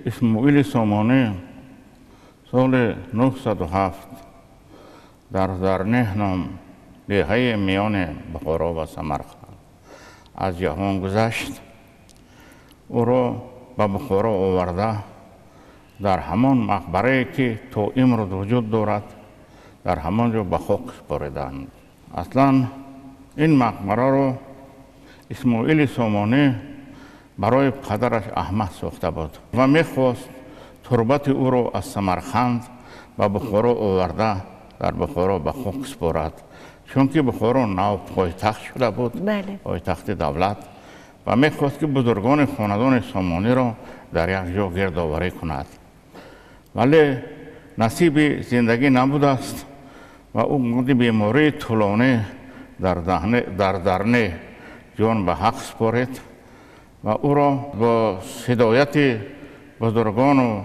اسماعیل سامانی سال 907 در زرنه نام دهه میان بخارا و سمرقند از جهان گذشت. او را به بخارا آورده در همان مقبره که تا امروز وجود دارد در همان جا به خاک سپردند. اصلا این مقبره را اسماعیل سامانی برای پدرش احمد ساخته بود و میخواست تربت او را از سمرقند و بخارا آورده در بخارا به خاک سپارد، چون که بخارا نو پایتخت شده بود، پایتخت دولت، و میخواست که بزرگان خاندان سامانی را در یک جا گردآوری کند. ولی نصیب زندگی نبوده است و او بیماری طولانی در درنه جان به حق سپارید و او را با هدایت بزرگان و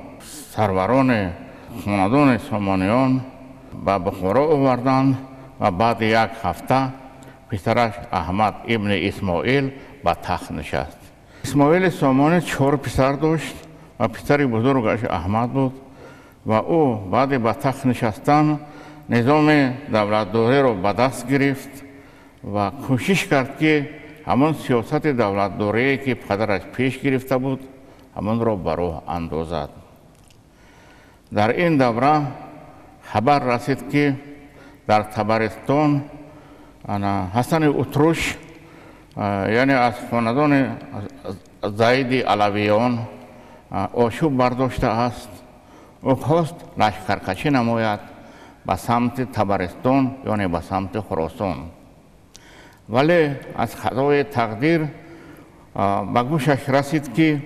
سروران خاندان سامانیان به بخارا آوردند و بعد یک هفته پسرش احمد ابن اسماعیل به تخت نشست. اسماعیل سامانی 4 پسر داشت و پسر بزرگش احمد بود و او بعد به تخت نشستن نظام دولتداری را به دست گرفت و کوشش کرد که همان سیاست دولتداری که پدرش پیش گرفته بود همان را به راه اندازد. در این دوره خبر رسید که در تبرستان حسن اتروش یعنی از خاندان زید علویان آشوب برداشته است. او خواست لشکرکشی نماید به سمت تبرستان یعنی به سمت خراسان، ولی از خطای تقدیر به گوشش رسید که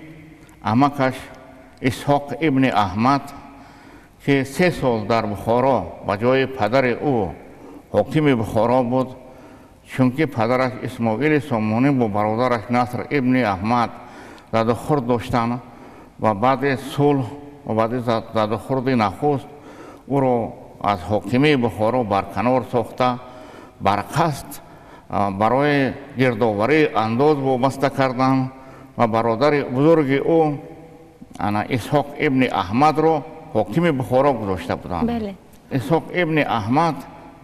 عمکش اسحاق ابن احمد که 3 سال در بخارا به جای پدر او حاکم بخارا بود، چون که پدرش اسماعیل سامانی با برادرش نصر ابن احمد زدخورد داشتند و بعد صلح و بعد زدخورد نخست او را از حاکمی بخارا برکنار ساخته برقصد برای گردآوری انداز وابسته کردند و برادر بزرگ او اسحاق ابن احمد را حاکم بخارا گذاشته بودند. اسحاق ابن احمد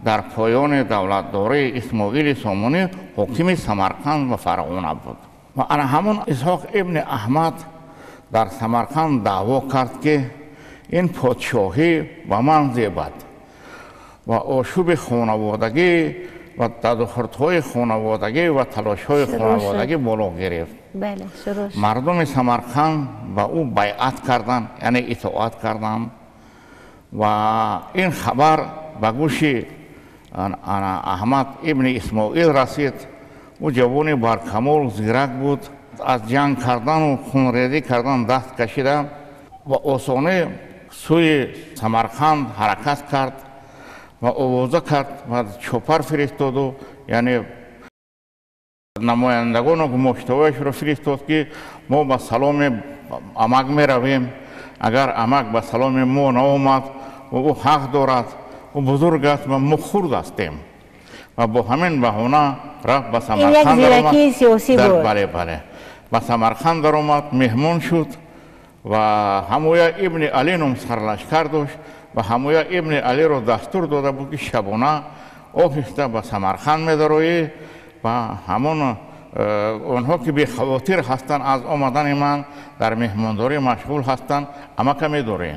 در پایان دولتداری اسماعیل سامانی حاکم سمرقند و فرغانه بود و همون اسحاق ابن احمد در سمرقند دعوا کرد که این پادشاهی به من زیبد و آشوب خانوادگی و تدخورهای خانوادگی و تلاش‌های خانوادگی بالا گرفت. مردم سمرقند به او بیعت کردند، یعنی اطاعت کردند و این خبر به گوش احمد ابن اسماعیل رسید. او جوان برکمال زیرک بود، از جنگ کردن و خونریزی کردن دست کشیده و آسانه سوی سمرقند حرکت کرد و آوازه کرد و چوپر فرستاد و یعنی نمایندگان و گماشته‌هایش را فرستاد که ما به سلام عمک می رویم، اگر عمک به سلام ما نآمد و او حق دارد و بزرگ است و ما خرد هستیم و با همین بهانه رفت به سمرقند درآمد. بله به سمرقند درآمد، مهمان شد و حمایه ابن علی نام سرلشکر داشت و حمایه ابن علی را دستور داده بود که شبانه آهسته به سمرقند می‌درآیی و همان آنها که بی خواطر هستند از آمدن من در مهمانداری مشغول هستند عمک می‌داری.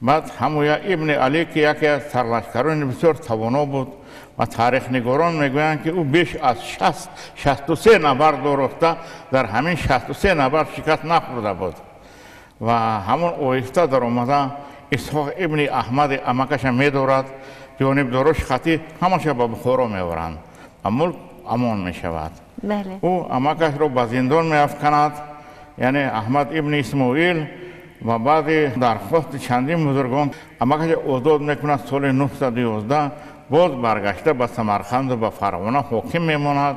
بعد حمایه ابن علی که یکی از سرلشکران بسیار توانا بود و تاریخ نگاران میگویند که او بیش از 63 نبرد داشته، در همین 63 نبرد شکست نخورده بود و همون آهسته در آمده اسحاق ابن احمد عمکش می‌دارد، جانبداراش خطی همش به بخارا می‌آورند و ملک امان می‌شود. او عمکش را به زندان می‌افکند، یعنی احمد ابن اسماعیل، و بعد درخواست چندین بزرگان عمکش آزاد می‌کند. سال 911 باز برگشته به سمرقند و به فرغانه حاکم می‌ماند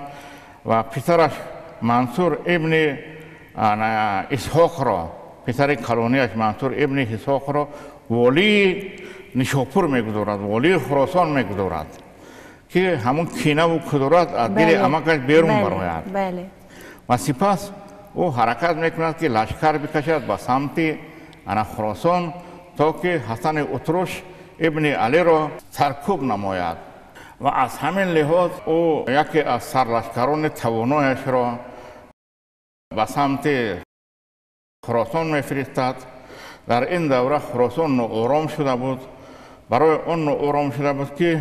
و پسرش منصور ابن اسحاق را، پسر کلانیش منصور ابن اسحاق را والی نشاپور می‌گذارد، والی خراسان می‌گذارد که همون کینه و کدورت از دل عمکش بیرون برآید و سپس او حرکت میکند که لشکر بکشد به سمت خراسان تا که حسن اتروش ابن علی را سرکوب نماید و از همین لحاظ او یکی از سرلشکران توانایش را به سمت خراسان میفرستد. در این دوره خراسان نوآرام شده بود. برای اون نوآرام شده بود که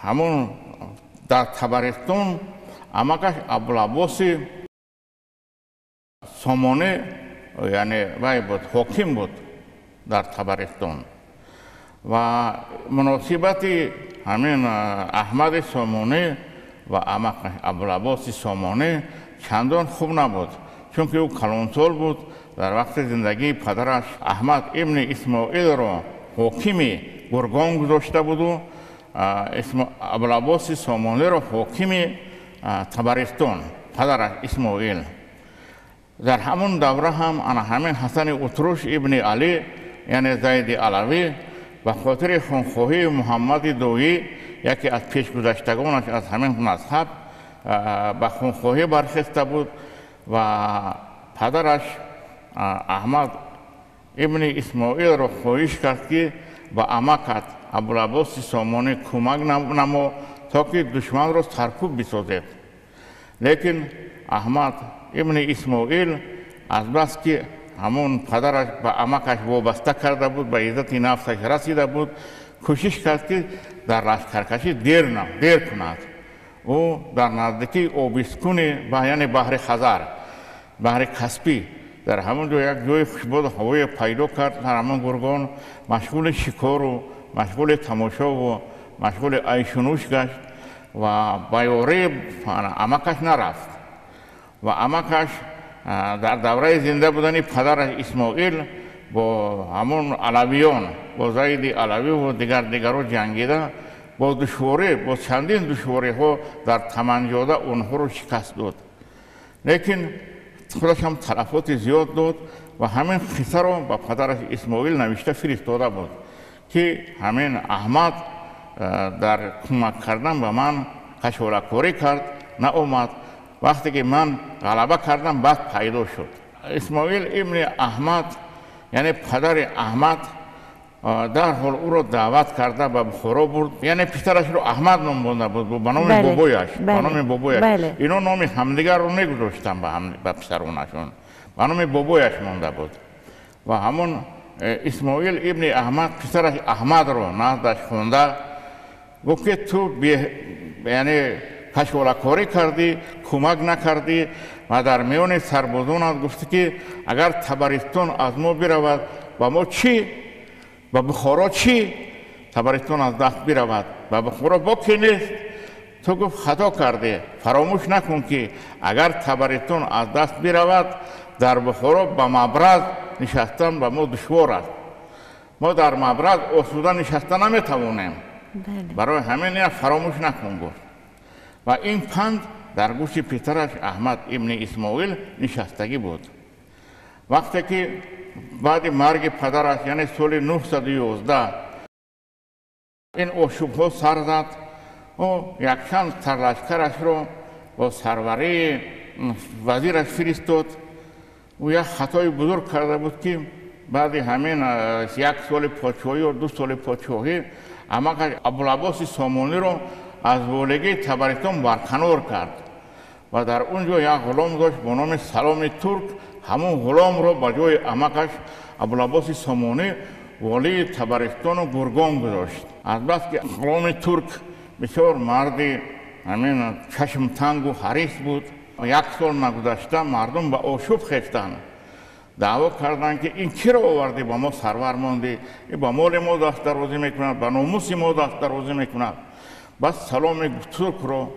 همون در طبرستان عمکش ابوالعباس سامانی یعنی وی بود حاکم بود در طبرستان و مناسبت همین احمد سامانی و عمکش ابوالعباس سامانی چندان خوب نبود، چون که او کلانسال بود. در وقت زندگی پدرش احمد ابن اسماعیل را حاکم گرگان گذاشته بود و ابوالعباس سامانی را حاکم طبرستان پدرش اسماعیل. در همون دوره هم همین حسن اتروش ابن علی یعنی زید علوی به خاطر خانخواهی محمد دویی یکی از پیشگذشتگانش از همین مذهب به خانخواهی برخسته بود و پدرش احمد ابن اسماعیل را خواهش کرد که به عمکت ابوالعباس سامانی کمک نما تا که دشمن را سرکوب بسازد. لیکن احمد ابن اسماعیل از بس که همون پدرش به عمکش وابسته کرده بود، به عزت نفسش رسیده بود، کوشش کرد که در لشکرکشی دیر کند. او در نزدیکی آبیسکون یعنی بحر خزر، بحر کسپی، در همون جا یک جای خوشباد هوای پیدا کرد. در همون گرگان مشغول شکار و مشغول تماشا و مشغول عیش گشت و به یاری عمکش نرفت و عمکش در دوره زنده بودن پدرش اسماعیل با همون علویان، با زید علوی و دیگران جنگیده، با دشواری، با چندین دشواری ها در تمنجاده اونها رو شکست داد. لیکن خودش هم تلفات زیاد داد و همین قصه رو با پدرش اسماعیل نوشته فرستاده بود که همین احمد در کمک کردن به من کشورکاری کرد، نه وقتی که من غلبه کردم بعد پیدا شد. اسماعیل ابن احمد یعنی پدر احمد در حال او را دعوت کرده به بخارا برد، یعنی پسرش رو احمد نام برده بود به نام بابایش. اینا نام همدیگر رو نگذاشتن به پسرانشون، به نام بابایش مانده بود و همون اسماعیل ابن احمد پسرش احمد رو نزدش خونده گفت که تو یعنی کشورکاری کردی، کمک نکردی و در میان سربازانت گفتی که اگر طبرستان از ما برود و ما چی؟ و بخارا چی؟ طبرستان از دست برود و بخارا با کی نیست؟ تو گفت خطا کردی، فراموش نکن که اگر طبرستان از دست برود در بخارا به مبرز نشستن به ما دشوار است. ما در مبرز آسوده نشستن نمیتوانیم. برای همین فراموش نکن گفت. و این پند در گوش پسرش احمد ابن اسماعیل نشستگی بود. وقتی که بعد مرگ پدرش یعنی سال 911 این آشوب‌ها سر زد و یکچند سرلشکرش رو با سروری وزیرش فرستاد و یک خطای بزرگ کرده بود که بعد همین 1 سال پادشاهی و 2 سال پادشاهی عمکش ابوالعباس سامانی رو از والگی طبرستان برکنار کرد و در اونجا یک غلام داشت با نام سلام ترک. همون غلام رو به جای عمکش ابوالعباس سامانی والی طبرستان و گرگان گذاشت. از بس که غلام ترک بسیار مرد همین چشم تنگ و حریص بود و 1 سال نگذشته مردم به آشوب خفتند، دعوا کردند که این چرا آوردی به ما سرور ماندی، این به مال ما دست درازی میکند، به ناموس ما دست درازی میکند. بس سلام ترک رو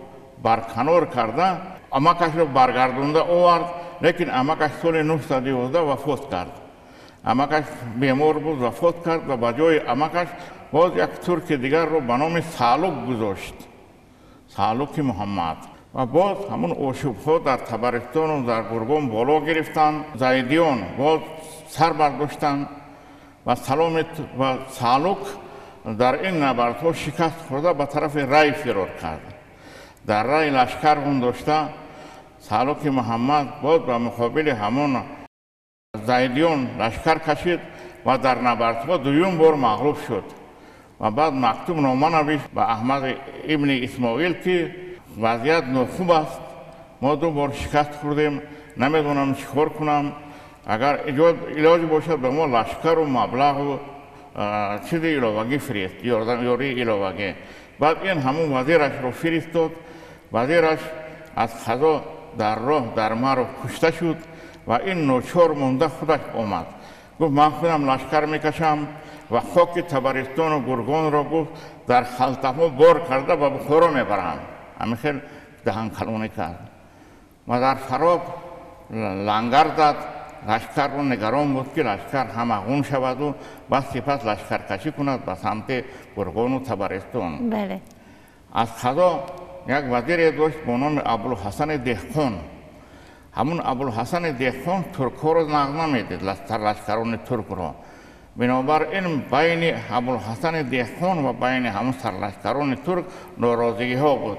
برکنار کرده، عمکش رو برگردونده آورد. لیکن عمکش سال 911 وفات کرد. عمکش بیمار بود وفات کرد و به جای عمکش باز یک ترک دیگر رو به نام سالوک گذاشت، سالوک محمد. و باز همون آشوب‌ها در طبرستان و در گرگان بالا گرفتند. زیدیان باز سر برداشتند و سالوک در این نبردها شکست خورده به طرف ری فرار کرد. در ری لشکر داشته سالوک محمد بود و مقابل همون زیدیون لشکر کشید و در نبردها دوم بار مغلوب شد و بعد مکتوب نامه نوشت به احمد ابن اسماعیل که وضعیت ناخوب است، ما 2 بار شکست خوردیم، نمیدونم چیکار کنم، اگر علاج باشد به ما لشکر و مبلغ و چیز علاوگی فرست، یاری علاوگی. بعد این همون وزیرش رو فرستاد. وزیرش از قضا در راه در مرو کشته شد و این ناچار مونده خودش آمد. گفت من خودم لشکر میکشم و خاک تبرستان و گرگان را گفت در خلطه‌ها بار کرده و بخارا میبرم. همین خیلی دهن کلونی کرد و در فراب لنگر داد. لشکر رو نگران بود که لشکر هماغون شود و بعد سپس لشکر کشی کند به سمت گرگان و تبرستان. بله. از قضا یک وزیر داشت به نام ابوالحسن دهقان. همون ابوالحسن دهقان ترک‌ها را نقد نمیدید، لشکران ترک را. بنابراین بین ابوالحسن دهقان و بین همون سرلشکران ترک ناراضگی ها بود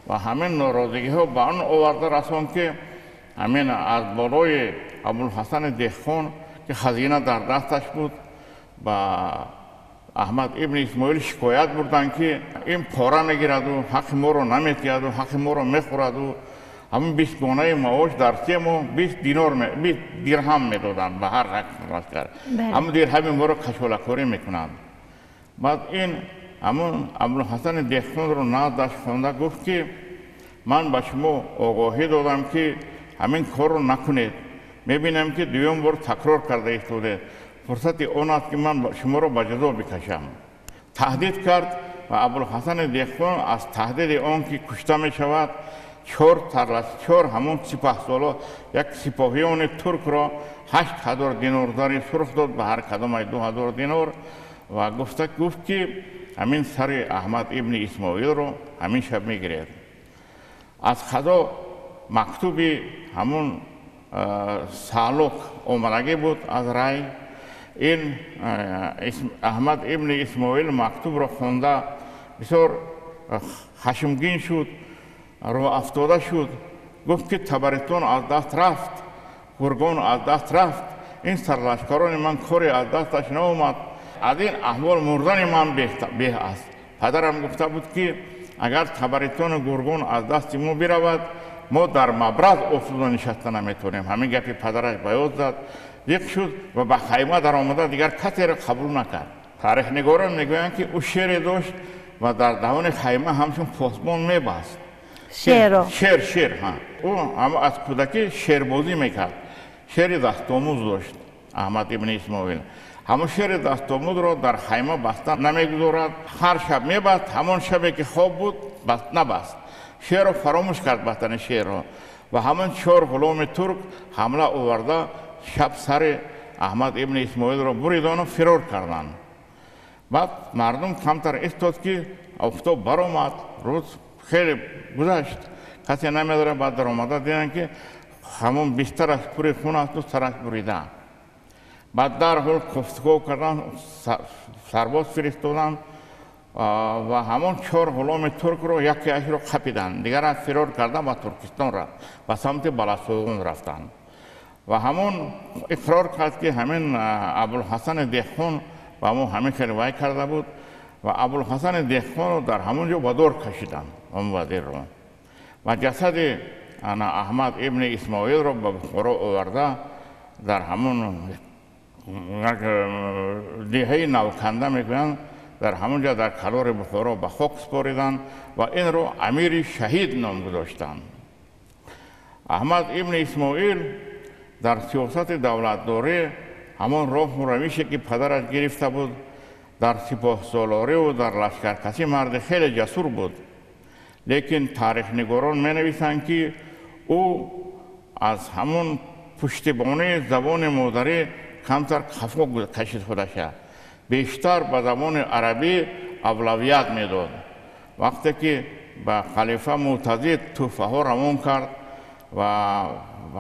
و همین ناراضگی ها به آن آورده رساند که همین از بالای ابوالحسن دهقان که خزینه در دستش بود با احمد ابن اسماعیل شکایت بردن که این پاره میگیرد و حق ما رو نمیتید و حق ما رو میخورد و همون 20 گونه معاش در 3 ماه 20 درهم میدادن به هر لشکر. همون درهم ما رو کشالکاری میکنند. بعد این همون ابوالحسن دهقان رو نادش خونده گفت که من به شما آگاهی دادم که همین کار رو نکنید. میبینم که دوم بار تکرار کرده ایستاده. فرصت آن است که من شما رو به جزا بکشم. تهدید کرد و ابوالحسن دهقان از تهدید آن که کشته می شود 4 همون سپهسالار یک سپاهیان ترک را 8000 دینار زر سرخ داد به هر کدام 2000 دینار و گفت که همین سر احمد ابن اسماعیل رو همین شب میگیرد. از قضا مکتوبی همون سالوک آمدگی بود از رای. این احمد ابن اسماعیل مکتوب را خونده بسیار خشمگین شد، رو افتاده شد. گفت که تبرستان از دست رفت، گرگان از دست رفت، این سرلشکران من کاری از دستش نآمد. از این احوال مردن من به است. پدرم گفته بود که اگر تبرستان و گرگان از دست ما برود ما در مبرز افتاده نشسته نمیتونیم. همین گپی پدرش بیاد زد. یک شد و به خیمه در آمده دیگر کسی را قبول نکرد. تاریخ نگاران میگویند که او شیر داشت و در دهان خیمه همچون پاسبان میبست. شیر ها. او اما از کودکی شیربازی میکرد. شیر دستآموز داشت احمد ابن اسماعیل. همون شیر دستآموز را در خیمه بستن نمیگذارد. هر شب میبست، همون شبی که خواب بود نبست. شیر را فراموش کرد بستن شیر را و همون 4 غلام ترک حمله آورده شب سر احمد ابن اسماعیل را بریدن و فرار کردند. بعد مردم کمتر استاد که آفتاب برآمد، روز خیلی گذشت، کسی نمیداره. بعد در آمده دیدن که همون بسترش پر خون است و سرش بریده. بعد در حال گفتگو کردن، سرباز فرستادن و همون 4 غلام ترک رو یکی رو قپیدن، دیگر از فرار کردن و ترکستان رفت و سمت بلاسوگان رفتن. و همون اقرار کرد که همین ابوالحسن دهقان و همین خیلی وای کرده بود و ابوالحسن دهقان رو در همونجا به دار کشیدن اون وزیر رو و جسد احمد ابن اسماعیل رو به بخارا آورده در همون دیهه نوکنده میگویند در همونجا در کلار بخارا به خاک سپاریدن و این رو امیر شهید نام گذاشتند. احمد ابن اسماعیل در سیاست دولتداری همون راه و روشی که پدرش گرفته بود در سپاه سالاری و در لشکرکشی مرد خیلی جسور بود. لیکن تاریخ نگاران می نویسند که او از همون پشتیبانی زبان مادری کمتر خفا کشید خودش، بیشتر به زبان عربی اولویت میداد. وقتی که به خلیفه معتضد توفه ها روان کرد و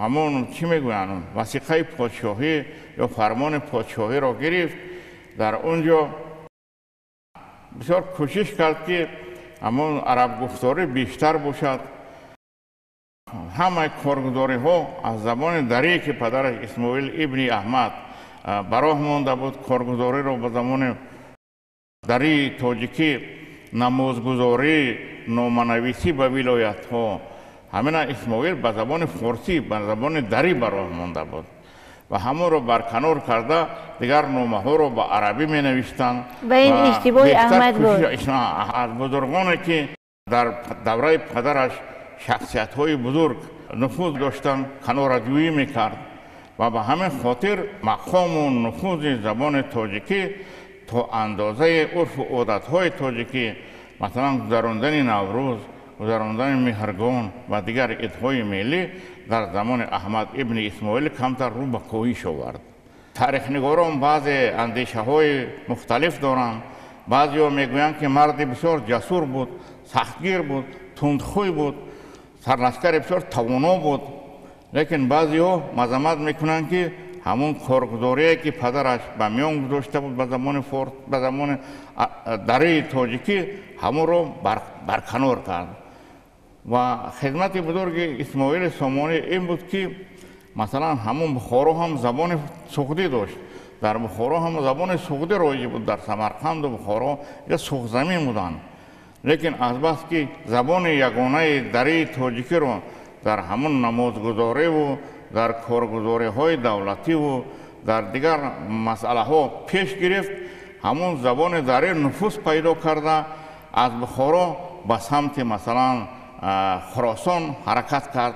همون چی میگویند وثیقه پادشاهی یا فرمان پادشاهی را گرفت، در اونجا بسیار کوشش کرد که همون عرب گفتاری بیشتر باشد همه کارگزاری ها از زبان دری که پدرش اسماعیل ابن احمد براه مانده بود، کارگزاری رو به زمان دری تاجیکی، نمازگزاری، نامه‌نویسی به ولایت ها، همین اسماعیل به زبان فارسی، به زبان دری براه مانده بود و همون رو برکنار کرده دیگر نامه ها رو به عربی می نوشتند. و این اشتباه احمد بود. از بزرگانی که در دوره پدرش شخصیت های بزرگ نفوذ داشتند کناره‌جویی میکرد و به همین خاطر مقام و نفوذ زبان تاجیکی تا اندازه عرف و عادت های تاجیکی، مثلا گذراندن نوروز، گذراندن مهرگان و دیگر عیدهای ملی در زمان احمد ابن اسماعیل کمتر رو به کاهش آورد. تاریخ نگاران بعض اندیشه های مختلف دارند. بعضی ها میگویند که مرد بسیار جسور بود، سختگیر بود، تندخوی بود، سرلشکر بسیار توانا بود. لیکن بعضی ها مذمت میکنند که همون کارگزاری که پدرش به میان گذاشته بود به زمان دری تاجیکی همون رو برکنار کرد. و خدمت بزرگ اسماعیل سامانی این بود که مثلا همون بخارا هم زبان سغدی داشت. در بخارا هم زبان سغدی رایج بود. در سمرقند و بخارا یا سغد زمین بودند. لیکن از بس که زبان یگانه دری تاجیکی رو در همون نمازگزاری و در کارگزاری های دولتی و در دیگر مسئله ها پیش گرفت، همون زبان دری نفوذ پیدا کرده از بخارا به سمت مثلا خراسان حرکت کرد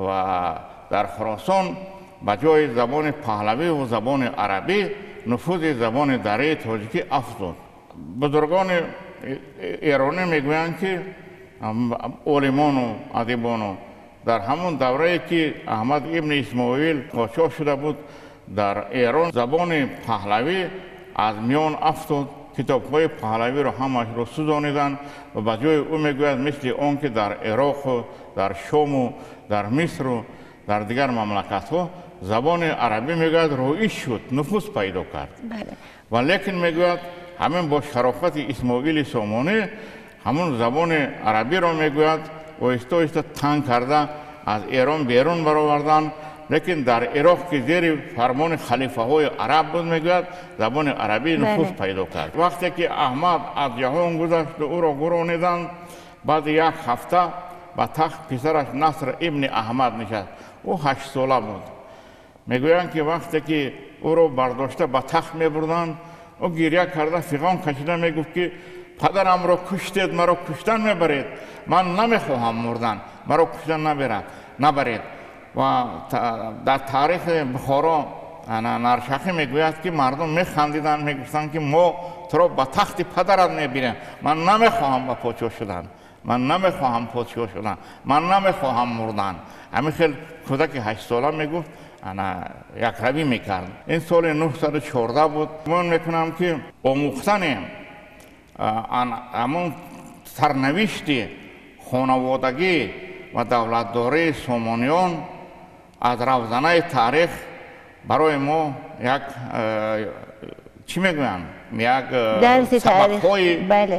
و در خراسان به جای زبان پهلوی و زبان عربی نفوذ زبان دری تاجیکی افزود. بزرگان ایرانی میگویند که عالمان و ادیبان در همون دوره که احمد ابن اسماعیل پادشاه شده بود در ایران زبان پهلوی از میان افتاد. کتاب‌های پهلوی رو همش رو سوزانیدن و به جای او میگوید مثل آن که در عراق و در شام و در مصر و در دیگر مملکت‌ها زبان عربی میگوید رایج شد، نفوذ پیدا کرد. و لیکن میگوید همین با شرافت اسماعیل سامانی همون زبان عربی رو میگوید و آهسته تنگ کرده از ایران بیرون برآوردن. لیکن در عراق که زیر فرمان خلیفه های عرب بود میگوید زبان عربی نفوذ پیدا کرد. وقتی که احمد از جهان گذشت او را گرانیدند، بعد یک هفته به تخت پسرش نصر ابن احمد نشست. او 8 ساله بود. میگویند که وقتی که او را برداشته به تخت میبردند او گریه کرده فیغان کشیده میگفت که پدرم را کشتید، مرا کشتن میبرید، من نمیخواهم مردن، مرا کشتن نبرید. و در تاریخ بخارا نرشخی میگوید که مردم میخندیدن، میگفتن که ما تو را به تخت پدرت میبریم، من نمیخواهم به پادشاه شدن، من نمیخواهم پادشاه شدن، من نمیخواهم مردن. همین خیلی کودک 8 ساله میگفت یک روی میکرد. این سال 914 بود. من میکنم که آموختن همون سرنوشت خانوادگی و دولتداری سامانیان از روزنه تاریخ برای ما یک چی میگویم یک سبق‌های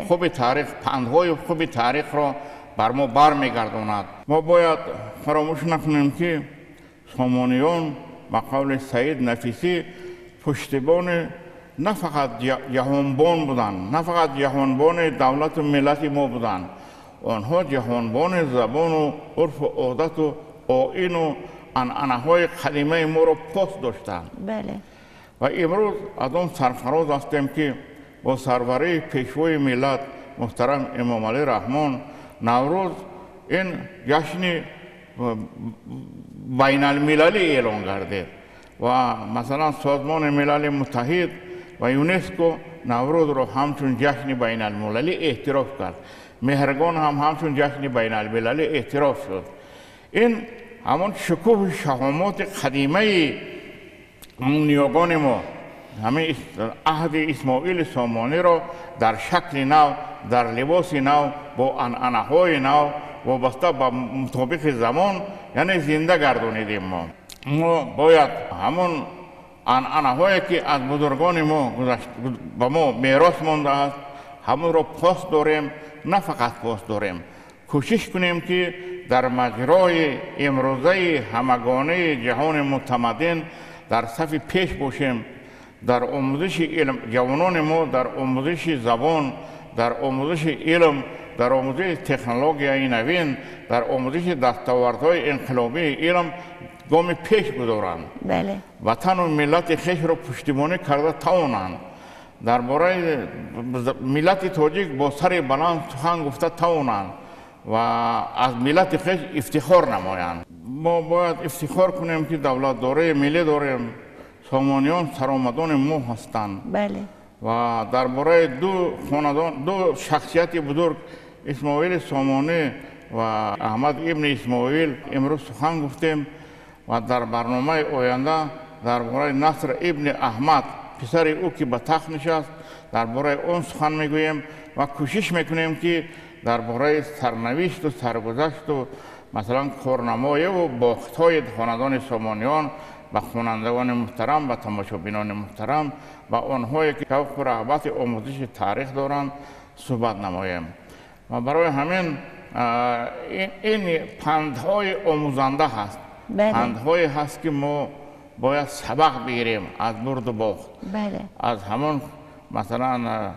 خوب تاریخ، پندهای خوب تاریخ را بر ما برمیگرداند. ما باید فراموش نکنیم که سامانیان به قول سید نفیسی پشتیبان نه فقط جهانبان بودند، نه فقط جهانبان دولت و ملت ما بودند، آنها جهانبان زبان و عرف و عادت و آیین و عنعنه‌های قدیمه ما را پاس داشتند. و امروز از آن سرفراز هستیم که با سروری پیشوای ملت محترم امام علی رحمان نوروز این جشن بین المللی اعلان گردید و مثلا سازمان ملل متحد و یونسکو نوروز را همچون جشن بین المللی اعتراف کرد. مهرگان هم همچون جشن بین المللی اعتراف شد. این همون شکوه و شهامات قدیمه نیاگان ما، همه عهد اسماعیل سامانی را در شکل نو، در لباس نو، با عنعنه‌های نو وابسته به مطابق زمان یعنی زنده گردانیدیم. ما باید همون عنعنه‌هایی که از بزرگان ما به ما میراث مانده است همون را پاس داریم، نه فقط پاس داریم، کوشش کنیم که در مجرای امروزه همگانه جهان متمدن در صف پیش باشیم، در آموزش علم. جوانان ما در آموزش زبان، در آموزش علم، در آموزش تکنولوژی نوین، در آموزش دستاوردهای انقلابی علم گام پیش گذارند. بله. وطن و ملت خویش را پشتیبانی کرده توانند. درباره ملت تاجیک با سر بلند سخن گفته توانند و از ملت خویش افتخار نمایند. ما باید افتخار کنیم که دولت داره ملی داریم. سامانیان سرآمدان ما هستند. بله. و درباره دو شخصیت بزرگ، اسماعیل سامانی و احمد ابن اسماعیل امروز سخن گفتیم و در برنامه آینده درباره نصر ابن احمد پسر او که به تخت نشست درباره اون سخن میگوییم و کوشش میکنیم که درباره سرنوشت و سرگذشت و مثلا کارنمای و باخت‌های خاندان سامانیان و خوانندگان محترم و تماشابینان محترم و آنهایی که شوق و رغبت آموزش تاریخ دارند صحبت نماییم. و برای همین این پندهای آموزنده هست. بله. پندهایی هست که ما باید سبق بگیریم از برد و باخت. بله. از همون مثلا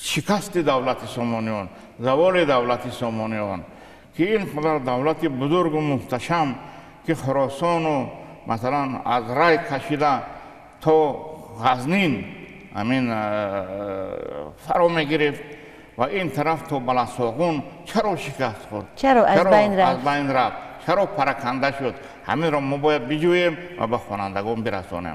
شکست دولت سامانیان، زوال دولت سامانیان که این قدر دولت بزرگ و محتشم که خراسان و مثلا از رای کشیده تا غزنین همین فرا میگرفت و این طرف تا بلساغون چرا شکست خورد؟ چرا از بین رفت؟ چرا پراکنده شد؟ همین را ما باید بجوییم و به خوانندگان برسانیم.